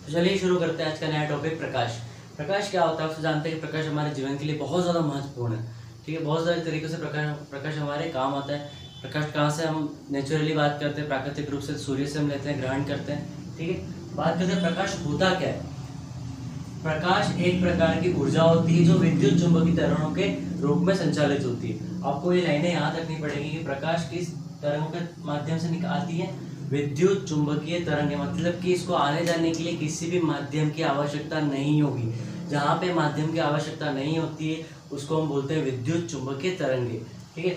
तो चलिए शुरू करते हैं आज का नया टॉपिक प्रकाश। प्रकाश क्या होता है, आप जानते हैं कि प्रकाश हमारे जीवन के लिए बहुत ज़्यादा महत्वपूर्ण है। ठीक है, बहुत सारे तरीकों से प्रकाश हमारे काम आता है। प्रकाश कहाँ से हम नेचुरली बात करते हैं, प्राकृतिक रूप से सूर्य से हम लेते हैं, ग्रहण करते हैं। ठीक है, बात करते हैं प्रकाश होता क्या है। प्रकाश एक प्रकार की ऊर्जा होती है जो विद्युत चुंबकीय तरंगों के रूप में संचालित होती है। आपको ये लाइनें याद रखनी पड़ेगी कि प्रकाश किस तरंगों के माध्यम से आती है, विद्युत चुंबकीय तरंगें। मतलब कि इसको आने जाने के लिए किसी भी माध्यम की आवश्यकता नहीं होगी। जहाँ पे माध्यम की आवश्यकता नहीं होती है उसको हम बोलते हैं विद्युत चुंबकीय तरंगे। ठीक है,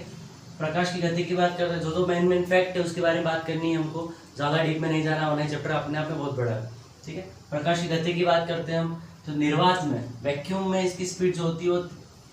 प्रकाश की गति की बात करते हैं, जो मेन फैक्ट है उसके बारे में बात करनी है हमको, ज़्यादा डीप में नहीं जाना होना है, चैप्टर अपने आप में बहुत बड़ा है। ठीक है, प्रकाश की गति की बात करते हैं हम, तो निर्वात में वैक्यूम में इसकी स्पीड जो होती है वो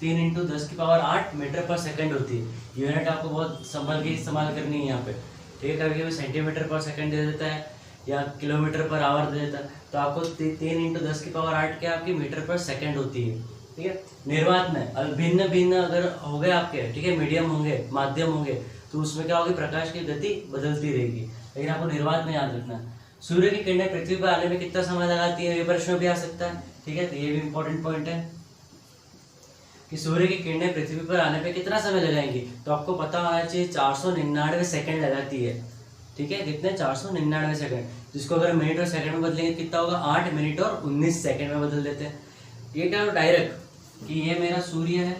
3 × 10⁸ मीटर पर सेकंड होती है। यूनिट आपको बहुत संभल के इस्तेमाल करनी है यहाँ पे। ठीक है, कभी कभी सेंटीमीटर पर सेकंड दे देता है या किलोमीटर पर आवर दे देता है, तो आपको 3 × 10⁸ क्या आपकी मीटर पर सेकंड होती है। ठीक है, निर्वात में भिन्न भिन्न अगर हो गए आपके, ठीक है, मीडियम होंगे, माध्यम होंगे, तो उसमें क्या होगी, प्रकाश की गति बदलती रहेगी। लेकिन आपको निर्वात में याद रखना है। सूर्य की किरणें पृथ्वी पर आने में कितना समय लगाती है, ये प्रश्न भी आ सकता है। ठीक है, तो ये भी इंपॉर्टेंट पॉइंट है कि सूर्य की किरणें पृथ्वी पर आने पे कितना समय लगाएंगी, तो आपको पता होना चाहिए 499 सेकंड लगाती है। ठीक है, कितने, 499 सेकंड, जिसको अगर मिनट और सेकंड में बदलेंगे कितना होगा, 8 मिनट और 19 सेकंड में बदल देते हैं। ये क्या डायरेक्ट कि ये मेरा सूर्य है,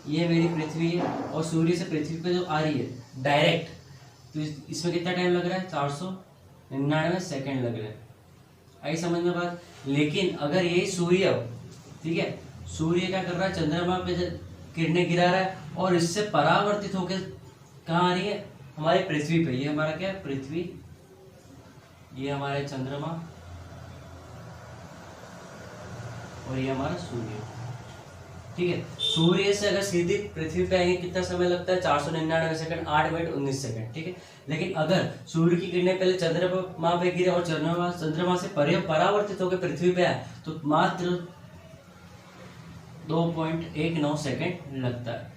ये मेरी पृथ्वी है, और सूर्य से पृथ्वी पे जो आ रही है डायरेक्ट, तो इसमें कितना टाइम लग रहा है, 499 सेकंड लग रहे हैं। आई समझ में बात। लेकिन अगर यही सूर्य, ठीक है, सूर्य क्या कर रहा है, चंद्रमा पे किरणें गिरा रहा है और इससे परावर्तित होकर कहाँ आ रही है, हमारी पृथ्वी पे। ये हमारा क्या है, पृथ्वी, ये हमारा चंद्रमा, और ये हमारा सूर्य। ठीक है, सूर्य से अगर सीधी पृथ्वी पे आएंगे कितना समय लगता है, 499 सेकंड, 8 मिनट 19 सेकंड। ठीक है, लेकिन अगर सूर्य की किरणें पहले चंद्रमा पे गिरे और चंद्रमा से परावर्तित होकर पृथ्वी पे आए तो मात्र 2.19 सेकंड लगता है।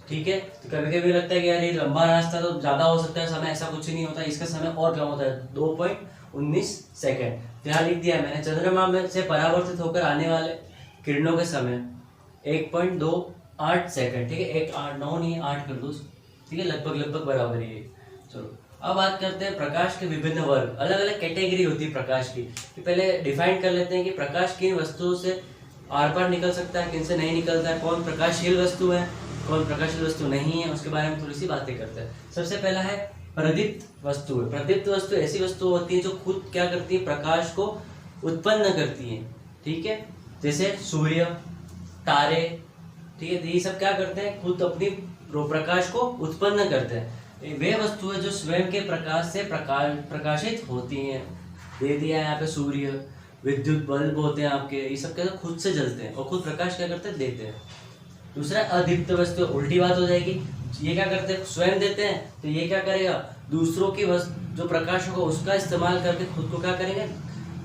ठीक है, तो कभी कभी लगता है कि यार ये लंबा रास्ता तो ज्यादा हो सकता है समय, ऐसा कुछ नहीं होता, इसका समय और कम होता है, 2.19 सेकंड। यहाँ लिख दिया मैंने, चंद्रमा में से परावर्तित होकर आने वाले किरणों के समय 1.28 सेकंड। ठीक है, 9 नहीं है, 8 कर दो। ठीक है, लगभग बराबर ही है। चलो अब बात करते हैं प्रकाश के विभिन्न वर्ग। अलग अलग कैटेगरी होती है प्रकाश की। कि पहले डिफाइन कर लेते हैं कि प्रकाश किन वस्तुओं से आर पार निकल सकता है, किन से नहीं निकलता है, कौन प्रकाशशील वस्तु है, कौन प्रकाशशील वस्तु नहीं है, उसके बारे में थोड़ी सी बातें करते हैं। सबसे पहला है प्रदीप्त वस्तु। प्रदीप्त वस्तु ऐसी वस्तु होती है जो खुद क्या करती है, प्रकाश को उत्पन्न करती है। ठीक है, जैसे सूर्य, तारे। ठीक है, ये सब क्या करते हैं, खुद अपनी प्रकाश को उत्पन्न करते हैं। वे वस्तु है जो स्वयं के प्रकाश से प्रकाशित होती हैं। दे दिया है यहाँ पे सूर्य, विद्युत बल्ब होते हैं आपके, ये सब क्या खुद से जलते हैं और खुद प्रकाश क्या करते हैं, देते हैं। दूसरा अदीप्त वस्तु, उल्टी बात हो जाएगी। ये क्या करते हैं, स्वयं देते हैं, तो ये क्या करेगा, दूसरों की वस्तु जो प्रकाश होगा उसका इस्तेमाल करके खुद को क्या करेंगे,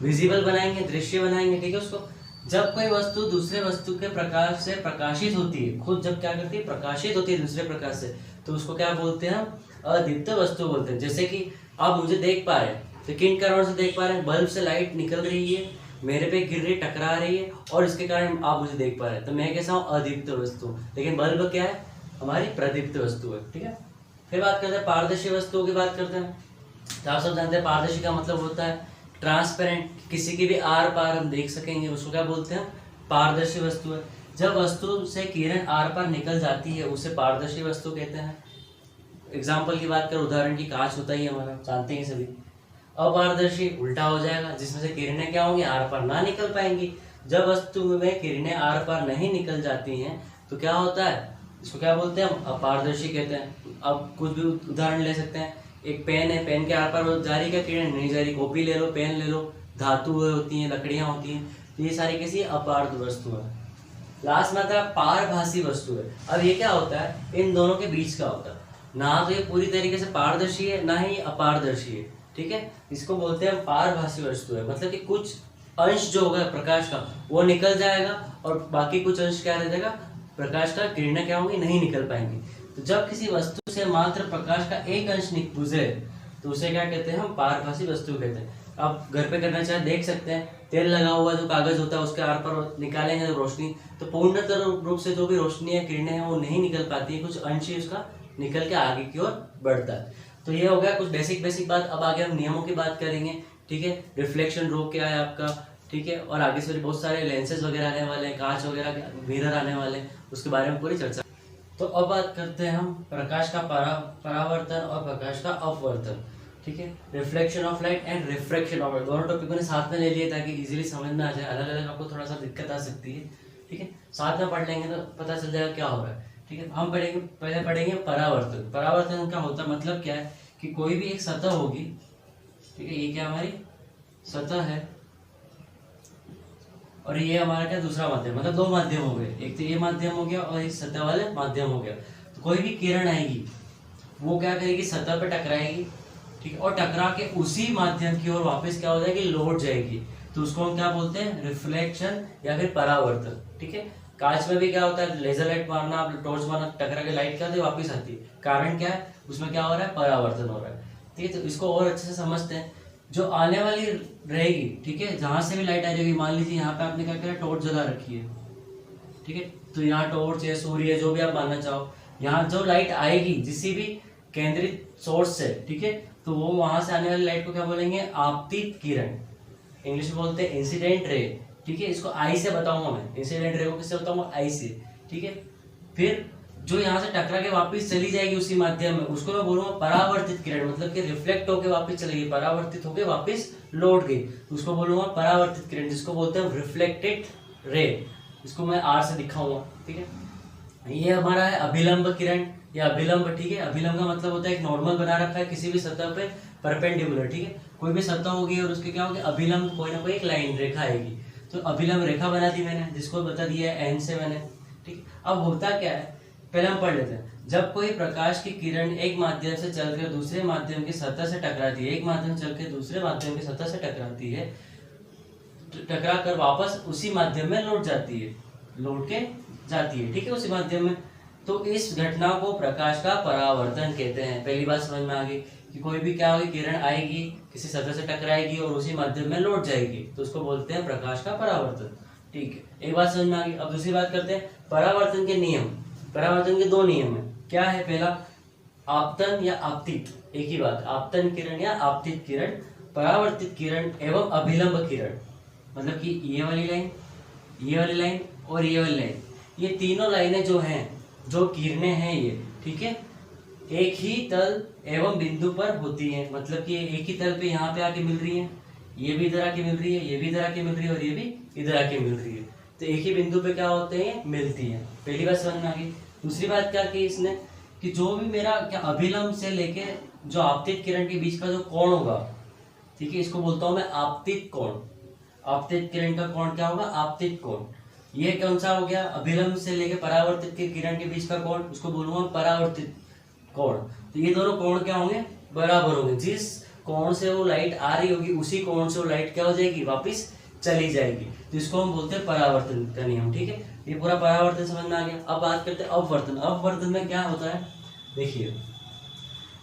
विजिबल बनाएंगे, दृश्य बनाएंगे। ठीक है, उसको जब कोई वस्तु दूसरे वस्तु के प्रकाश से प्रकाशित होती है, खुद जब क्या करती है, प्रकाशित होती है दूसरे प्रकाश से, तो उसको क्या बोलते हैं, हम अदीप्त वस्तु बोलते हैं। जैसे कि आप मुझे देख पा रहे हैं, तो किन कारणों से देख पा रहे हैं, बल्ब से लाइट निकल रही है, मेरे पे गिर रही, टकरा रही है, और इसके कारण आप मुझे देख पा रहे हैं, तो मैं कैसा हूँ, अदीप्त वस्तु। लेकिन बल्ब क्या है, हमारी प्रदीप्त वस्तु है। ठीक है, फिर बात करते हैं पारदर्शी वस्तुओं की बात करते हैं। तो आप सब जानते हैं पारदर्शी का मतलब होता है ट्रांसपेरेंट, किसी की भी आर पार हम देख सकेंगे, उसको क्या बोलते हैं, पारदर्शी वस्तु है। जब वस्तु से किरण आर पार निकल जाती है उसे पारदर्शी वस्तु कहते हैं। एग्जाम्पल की बात करें, उदाहरण की कांच होता ही हमारा, जानते हैं सभी। अपारदर्शी उल्टा हो जाएगा, जिसमें से किरणें क्या होंगी, आर पार ना निकल पाएंगी। जब वस्तु में किरणें आर पार नहीं निकल जाती हैं तो क्या होता है, इसको क्या बोलते हैं, हम अपारदर्शी कहते हैं। अब कुछ भी उदाहरण ले सकते हैं, एक पेन है, पेन के आर पार जा रही क्या किरण, नहीं जा रही। कॉपी ले लो, पेन ले लो, धातु होती हैं, लकड़ियाँ होती हैं, तो ये सारी कैसी अपारद वस्तु है। लास्ट में आता है पारभासी वस्तु है। अब ये क्या होता है, इन दोनों के बीच का होता है, ना तो ये पूरी तरीके से पारदर्शी है, ना ही अपारदर्शी है। ठीक है, इसको बोलते हैं पारभासी वस्तु है। मतलब कि कुछ अंश जो होगा प्रकाश का वो निकल जाएगा और बाकी कुछ अंश क्या रह जाएगा, प्रकाश का किरणें क्या होंगी, नहीं निकल पाएंगी। तो जब किसी वस्तु से मात्र प्रकाश का एक अंश गुजरे तो उसे क्या कहते हैं, हम पारभासी वस्तु कहते हैं। आप घर पे करना चाहे देख सकते हैं, तेल लगा हुआ जो कागज होता है उसके आर पर निकालेंगे रोशनी तो पूर्णतः रूप से जो भी रोशनी है किरणें हैं वो नहीं निकल पाती है, कुछ अंश ही उसका निकल के आगे की ओर बढ़ता है। तो ये हो गया कुछ बेसिक बात। अब आगे हम नियमों की बात करेंगे, ठीक है। रिफ्लेक्शन रो क्या है आपका, ठीक है, और आगे से बहुत सारे लेंसेज वगैरह आने वाले हैं, कांच वगैरह मिरर आने वाले हैं, उसके बारे में पूरी चर्चा। तो अब बात करते हैं हम प्रकाश का परावर्तन और प्रकाश का अपवर्तन, ठीक है। Reflection of light and refraction of light, दोनों टॉपिक मैंने साथ में ले लिए ताकि इजीली समझ में आ जाए, अलग अलग आपको थोड़ा सा दिक्कत आ सकती है, ठीक है। साथ में पढ़ लेंगे तो पता चल जाएगा क्या हो रहा है, ठीक है। हम पहले पढ़ेंगे परावर्तन। परावर्तन का होता मतलब क्या है कि कोई भी एक सतह होगी, ठीक है, ये क्या हमारी सतह है और ये हमारा क्या दूसरा माध्यम, मतलब दो माध्यम हो गए, एक तो ये माध्यम हो गया और एक सतह वाले माध्यम हो गया। तो कोई भी किरण आएगी वो क्या करेगी, सतह पे टकराएगी, ठीक है, और टकरा के उसी माध्यम की ओर वापस क्या हो जाएगी, लौट जाएगी। तो उसको हम क्या बोलते हैं, रिफ्लेक्शन या फिर परावर्तन, ठीक है। कांच में भी क्या होता है, लेजर लाइट मारना, टॉर्च मारना, टकरा के लाइट क्या होती है, वापस आती है। कारण क्या है, उसमें क्या हो रहा है, परावर्तन हो रहा है, ठीक है। तो इसको और अच्छे से समझते हैं। जो आने वाली रहेगी, ठीक है, जहां से भी लाइट आ जाएगी, मान लीजिए यहाँ पे आपने क्या किया, टॉर्च जला रखी है, ठीक है, तो यहाँ टॉर्च है, सूर्य है, जो भी आप मानना चाहो, यहाँ जो लाइट आएगी जिसी भी केंद्रित सोर्स से, ठीक है, तो वो वहां से आने वाली लाइट को क्या बोलेंगे, आपतित किरण, इंग्लिश में बोलते हैं इंसिडेंट रे, ठीक है। इसको आई से बताऊंगा मैं, इंसिडेंट रे को किससे बताऊंगा, आई से, ठीक है। फिर जो यहाँ से टकरा के वापस चली जाएगी उसी माध्यम में, उसको मैं बोलूंगा परावर्तित किरण, मतलब कि रिफ्लेक्ट होके वापस चलेगी, परावर्तित होके वापस लौट गई, उसको बोलूंगा परावर्तित किरण, जिसको बोलते हैं रिफ्लेक्टेड रे। इसको मैं आर से दिखाऊंगा, ठीक है। ये हमारा है अभिलंब किरण या अभिलंब, ठीक है। अभिलंब का मतलब होता है एक नॉर्मल बना रखा है किसी भी सतह पे परपेंडिकुलर, ठीक है। कोई भी सतह होगी और उसके क्या होगी, अभिलंब कोई ना कोई एक लाइन रेखा आएगी, तो अभिलंब रेखा बना दी मैंने, जिसको बता दिया है एन से मैंने, ठीक। अब होता क्या है, पहले हम पढ़ लेते हैं। जब कोई प्रकाश की किरण एक माध्यम से चलकर दूसरे माध्यम की सतह से टकराती है, एक माध्यम चल के दूसरे माध्यम की सतह से टकराती है, टकरा कर वापस उसी माध्यम में लौट जाती है, लौट के जाती है, ठीक है, उसी माध्यम में, तो इस घटना को प्रकाश का परावर्तन कहते हैं। पहली बात समझ में आ गई कि कोई भी क्या होगी, किरण आएगी किसी सतह से टकराएगी और उसी माध्यम में लौट जाएगी, तो उसको बोलते हैं प्रकाश का परावर्तन, ठीक है। एक बात समझ में आ गई। अब दूसरी बात करते हैं परावर्तन के नियम। परावर्तन के दो नियम है, क्या है, पहला आपतन या आपतित, एक ही बात, आपतन किरण या आपतित किरण, परावर्तित किरण एवं अभिलंब किरण, मतलब कि ये वाली लाइन, ये वाली लाइन और ये वाली लाइन, ये तीनों लाइनें जो हैं, जो किरणें हैं ये, ठीक है, एक ही तल एवं बिंदु पर होती हैं, मतलब कि एक ही तल पे यहाँ पे आके मिल रही है, ये भी इधर आके मिल रही है, ये भी इधर आके मिल रही है और ये भी इधर आके मिल रही है, तो एक ही बिंदु पे क्या होते हैं, मिलती है। पहली बात समझ में आ गई। दूसरी बात क्या की इसने, कि जो भी मेरा क्या अभिलंब से लेके जो आपतित किरण के बीच का जो कोण होगा, ठीक है, इसको बोलता हूं मैं आपतित कोण। आपतित किरण का कोण क्या होगा, आपतित कोण। ये कौन सा हो गया, अभिलंब से लेके परावर्तित के किरण के बीच का कोण, उसको बोलूंगा परावर्तित कोण। तो ये दोनों कोण क्या होंगे, बराबर होंगे। जिस कोण से वो लाइट आ रही होगी उसी कोण से वो लाइट क्या हो जाएगी, वापिस चली जाएगी, तो इसको हम बोलते हैं परावर्तन का नियम, ठीक है। ये पूरा परावर्तन समझ में आ गया। अब बात करते हैं अपवर्तन। अपवर्तन में क्या होता है, देखिए,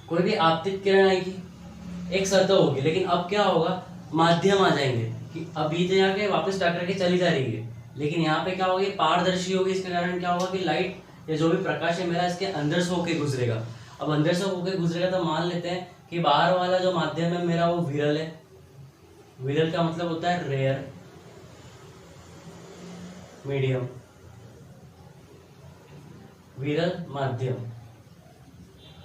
कोई भी आपतित किरण आएगी, एक सतह होगी, लेकिन अब क्या होगा, माध्यम आ जाएंगे कि अभी तो यहाँ के वापस टकरा के चली जा रही है, लेकिन यहाँ पे क्या होगी, पारदर्शी होगी। इसके कारण क्या होगा कि लाइट या जो भी प्रकाश है मेरा इसके अंदर से होके गुजरेगा। अब अंदर से होके गुजरेगा तो मान लेते हैं कि बाहर वाला जो माध्यम है मेरा वो विरल है। विरल का मतलब होता है रेयर, मीडियम, विरल माध्यम।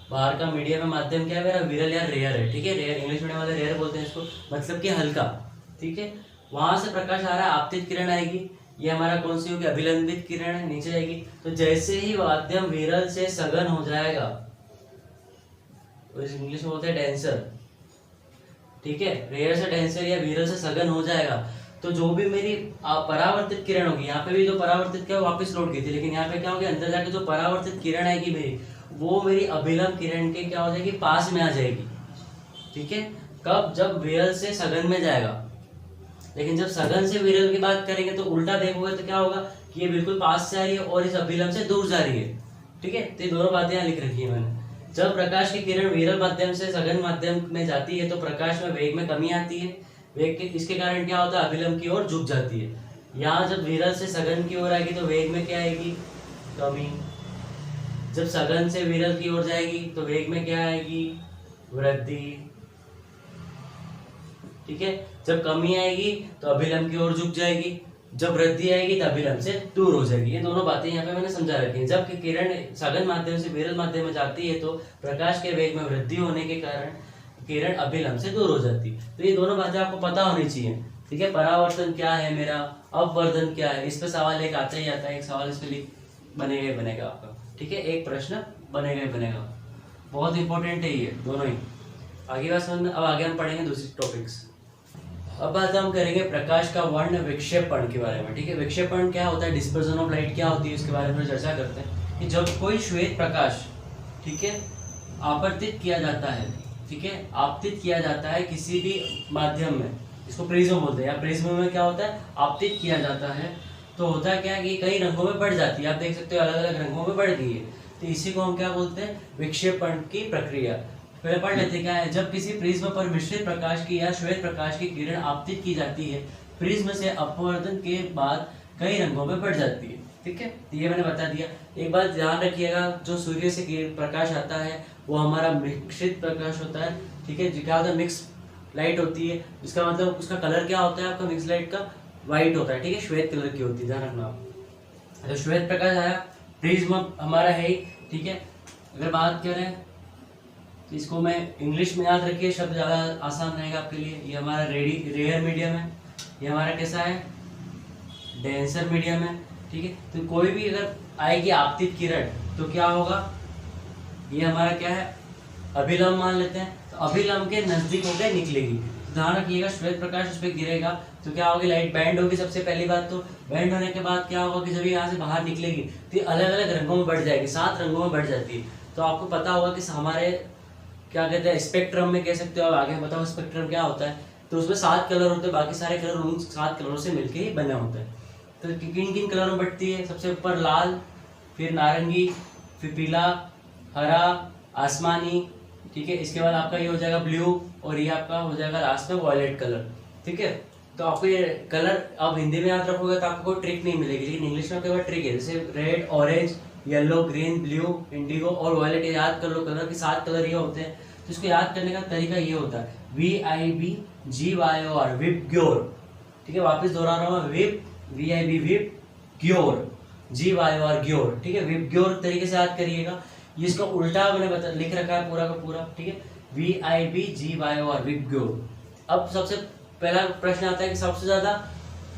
बाहर का मीडियम है, माध्यम क्या है मेरा, विरल या रेयर है, ठीक है। रेयर इंग्लिश मीडियम वाले रेयर बोलते हैं इसको, मतलब कि हल्का, ठीक है। वहां से प्रकाश आ रहा है, आपतित किरण आएगी, ये हमारा कौन सी होगी, अभिलंबित किरण है, नीचे जाएगी। तो जैसे ही माध्यम विरल से सघन हो जाएगा, इंग्लिश में बोलते हैं डेंसर, ठीक है, रेयर से डेंसर या विरल से सघन हो जाएगा, तो जो भी मेरी परावर्तित किरण होगी, यहाँ पे भी जो परावर्तित क्या वापस लौट गई थी, लेकिन यहाँ पे क्या होगी, अंदर जाके जो परावर्तित किरण आएगी मेरी, वो मेरी अभिलंब किरण के क्या हो जाएगी, पास में आ जाएगी, ठीक है। कब, जब विरल से सघन में जाएगा। लेकिन जब सघन से विरल की बात करेंगे तो उल्टा देखोगे तो क्या होगा कि ये बिल्कुल पास से आ रही है और इस अभिलंब से दूर जा रही है, ठीक है। तो ये दोनों बातें यहाँ लिख रखी है मैंने। जब प्रकाश की किरण विरल माध्यम से सघन माध्यम में जाती है तो प्रकाश में वेग में कमी आती है, वेग के इसके कारण क्या होता है, अभिलंब की ओर झुक जाती है। यहाँ जब विरल से सघन की ओर आएगी तो वेग में क्या आएगी, कमी। जब सघन से विरल की ओर जाएगी तो वेग में क्या आएगी, वृद्धि। ठीक है, जब कमी आएगी तो अभिलंब की ओर झुक जाएगी, जब वृद्धि आएगी तो अभिलंब से दूर हो जाएगी। ये दोनों बातें यहाँ पे मैंने समझा रखी हैं। जब किरण सघन माध्यम से विरल माध्यम में जाती है तो प्रकाश के वेग में वृद्धि होने के कारण किरण अभिलंब से दूर हो जाती है। तो ये दोनों बातें आपको पता होनी चाहिए। ठीक है, परावर्तन क्या है मेरा, अपवर्धन क्या है, इस पे सवाल एक आता ही आता है। एक सवाल इस पे बनेगा ही बनेगा आपका। ठीक है, एक प्रश्न बनेगा ही बनेगा, बहुत इंपॉर्टेंट है ये दोनों ही। आगे बात समझ में। अब आगे हम पढ़ेंगे दूसरी टॉपिक्स। अब बात हम करेंगे प्रकाश का वर्ण विक्षेपण के बारे में। ठीक है, विक्षेपण क्या होता है, डिस्पर्जन ऑफ लाइट क्या होती है, इसके बारे में चर्चा करते हैं। कि जब कोई श्वेत प्रकाश, ठीक है, आपतित किया जाता है, ठीक है, आपतित किया जाता है किसी भी माध्यम में, इसको प्रिज्म बोलते हैं, या प्रिज्म में क्या होता है, आपतित किया जाता है, तो होता क्या है कि कई रंगों में बढ़ जाती है। आप देख सकते हो अलग अलग रंगों में बढ़ गई है, तो इसी को हम क्या बोलते हैं, विक्षेपण की प्रक्रिया। पहले पढ़ लेते क्या है। जब किसी प्रिज्म पर मिश्रित प्रकाश की या श्वेत प्रकाश की किरण आपतित की जाती है, प्रिज्म से अपवर्तन के बाद कई रंगों में बढ़ जाती है। ठीक है, ये मैंने बता दिया। एक बात ध्यान रखिएगा, जो सूर्य से प्रकाश आता है वो हमारा मिश्रित प्रकाश होता है। ठीक है, क्या होता है, मिक्स लाइट होती है, इसका मतलब उसका कलर क्या होता है आपका, मिक्स लाइट का व्हाइट होता है। ठीक है, श्वेत कलर की होती है, ध्यान रखना आप। तो श्वेत प्रकाश आया, प्रिज्म हमारा है ही। ठीक है, अगर बात करें तो इसको मैं इंग्लिश में याद रखिए, शब्द ज़्यादा आसान रहेगा आपके लिए। ये हमारा रेयर मीडियम है, ये हमारा कैसा है, डेंसर मीडियम है। ठीक है, तो कोई भी अगर आएगी आपतित किरण तो क्या होगा, ये हमारा क्या है, अभिलंब मान लेते हैं। तो अभिलंब के नजदीक होकर निकलेगी। तो ध्यान रखिएगा, श्वेत प्रकाश उस पर गिरेगा तो क्या होगी, लाइट बैंड होगी। सबसे पहली बात तो बैंड होने के बाद क्या होगा कि जब यहाँ से बाहर निकलेगी तो अलग अलग रंगों में बढ़ जाएगी, 7 रंगों में बढ़ जाती है। तो आपको पता होगा कि हमारे क्या कहते हैं, स्पेक्ट्रम में कह सकते हो। आगे बताओ स्पेक्ट्रम क्या होता है। तो उसमें 7 कलर होते हैं, बाकी सारे कलर उन 7 कलरों से मिलके ही बने होते हैं। तो किन किन कलरों में बढ़ती है, सबसे ऊपर लाल, फिर नारंगी, फिर पीला, हरा, आसमानी। ठीक है, इसके बाद आपका ये हो जाएगा ब्लू, और ये आपका हो जाएगा लास्ट में वॉयलेट कलर। ठीक है, तो आपको ये कलर आप हिंदी में याद रखोगे तो आपको कोई ट्रिक नहीं मिलेगी, लेकिन इंग्लिश में कोई ट्रिक है। जैसे red, orange, yellow, green, blue, Indigo और वॉयलेट, याद कर लो कलर के 7 कलर ये होते हैं। तो इसको याद करने का तरीका ये होता है, VIBGYOR, विबग्योर। ठीक है, वापस दोहरा रहा हूँ, VIB विबग्योर, GYOR ग्योर। ठीक है, विबग्योर तरीके से याद करिएगा। ये इसका उल्टा मैंने लिख रखा है पूरा का पूरा। ठीक है, VIBGYOR, विबग्योर। अब सबसे पहला प्रश्न आता है कि सबसे ज्यादा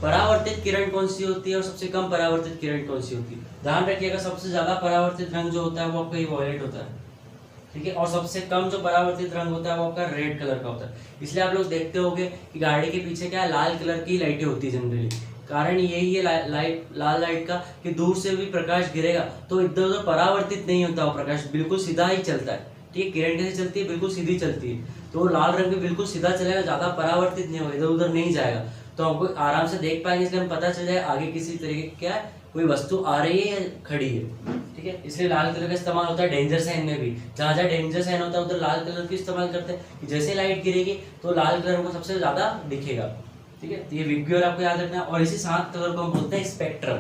परावर्तित किरण कौन सी होती है और सबसे कम परावर्तित किरण कौन सी होती है। ध्यान रखिएगा, सबसे ज्यादा परावर्तित रंग जो होता है वो आपका ये वॉयलेट होता है। ठीक है, और सबसे कम जो परावर्तित रंग होता है वो आपका रेड कलर का होता है। इसलिए आप लोग देखते होंगे कि गाड़ी के पीछे क्या है, लाल कलर की लाइटें होती है जनरली। कारण यही है लाल लाइट का कि दूर से भी प्रकाश गिरेगा तो इधर उधर परावर्तित नहीं होता, वो प्रकाश बिल्कुल सीधा ही चलता है। ठीक है, किरण कैसे चलती है, बिल्कुल सीधी चलती है। तो लाल रंग में बिल्कुल सीधा चलेगा, ज्यादा परावर्तित नहीं होगा, इधर उधर नहीं जाएगा, तो हमको आराम से देख पाएंगे। इसलिए हम पता चल जाए आगे किसी तरीके क्या है, कोई वस्तु आ रही है या खड़ी है। ठीक है, इसलिए लाल कलर का इस्तेमाल होता है डेंजर साइन में भी। जहाँ जहाँ डेंजर साइन होता है उधर लाल कलर की इस्तेमाल करते हैं कि जैसे लाइट गिरेगी तो लाल कलर को सबसे ज्यादा दिखेगा। ठीक है, तो ये विबग्योर आपको याद रखना है। और इसी 7 कलर को हम बोलते हैं स्पेक्ट्रम।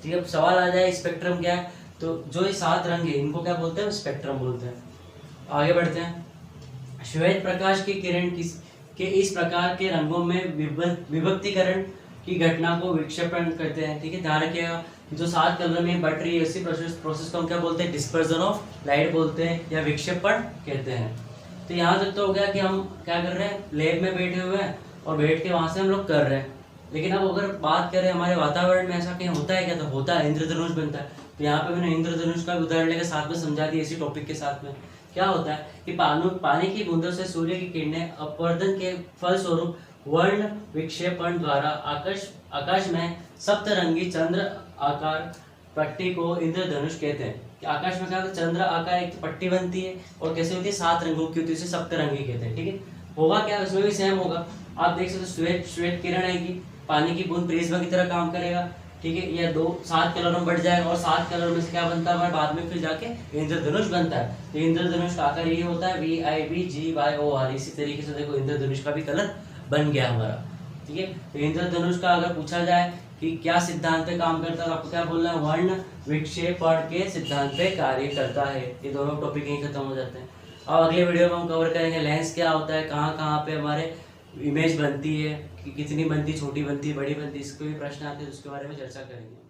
ठीक है, सवाल आ जाए स्पेक्ट्रम क्या है, तो जो ये 7 रंग है इनको क्या बोलते हैं, स्पेक्ट्रम बोलते हैं। आगे बढ़ते हैं। श्वेत प्रकाश की किरण के इस प्रकार के रंगों में विभक्तिकरण की घटना को विक्षेपण कहते हैं। ठीक है, ध्यान रखिएगा, जो 7 कलर में बढ़ रही है इसी प्रोसेस को हम क्या बोलते हैं, डिस्पर्जन ऑफ लाइट बोलते हैं या विक्षेपण कहते हैं। तो यहाँ तक तो हो गया कि हम क्या कर रहे हैं, लैब में बैठे हुए हैं और बैठ के वहां से हम लोग कर रहे हैं। लेकिन अब अगर बात करें हमारे वातावरण में ऐसा कहीं होता है क्या, तो होता है, इंद्रधनुष बनता है। तो यहाँ पे मैंने इंद्रधनुष का उदाहरण लेकर साथ में समझा दिया इसी टॉपिक के साथ में। क्या होता है कि पानी की बूंदों से सूर्य की किरणें अपवर्तन के फलस्वरूप वर्ण विक्षेपण द्वारा आकाश में सप्तरंगी चंद्र आकार पट्टी को इंद्रधनुष कहते हैं। कि आकाश में क्या होता है, चंद्र आकार एक पट्टी बनती है और कैसे होती है, 7 रंगों की होती है, उसे सप्तरंगी कहते हैं। ठीक है, होगा क्या, उसमें भी सेम होगा। आप देख सकते हो श्वेत किरण आएगी, पानी की बूंद प्रिज्म की तरह काम करेगा। ठीक है, यह 7 कलरों में बढ़ जाएगा और 7 कलर में से क्या बनता है हमारे बाद में फिर जाके इंद्रधनुष बनता है। तो इंद्रधनुष का आकार ये होता है VIBGYOR। इसी तरीके से देखो इंद्रधनुष का भी कलर बन गया हमारा। ठीक है, तो इंद्रधनुष का अगर पूछा जाए कि क्या सिद्धांत पे काम करता है तो आपको क्या बोलना है, वर्ण विक्षेपण के सिद्धांत पे कार्य करता है। ये दोनों टॉपिक यहीं खत्म हो जाते हैं। और अगले वीडियो में हम कवर करेंगे लेंस क्या होता है, कहाँ कहाँ पे हमारे इमेज बनती है, कि कितनी बनती, छोटी बनती, बड़ी बनती, इसके भी प्रश्न आते हैं, उसके बारे में चर्चा करेंगे।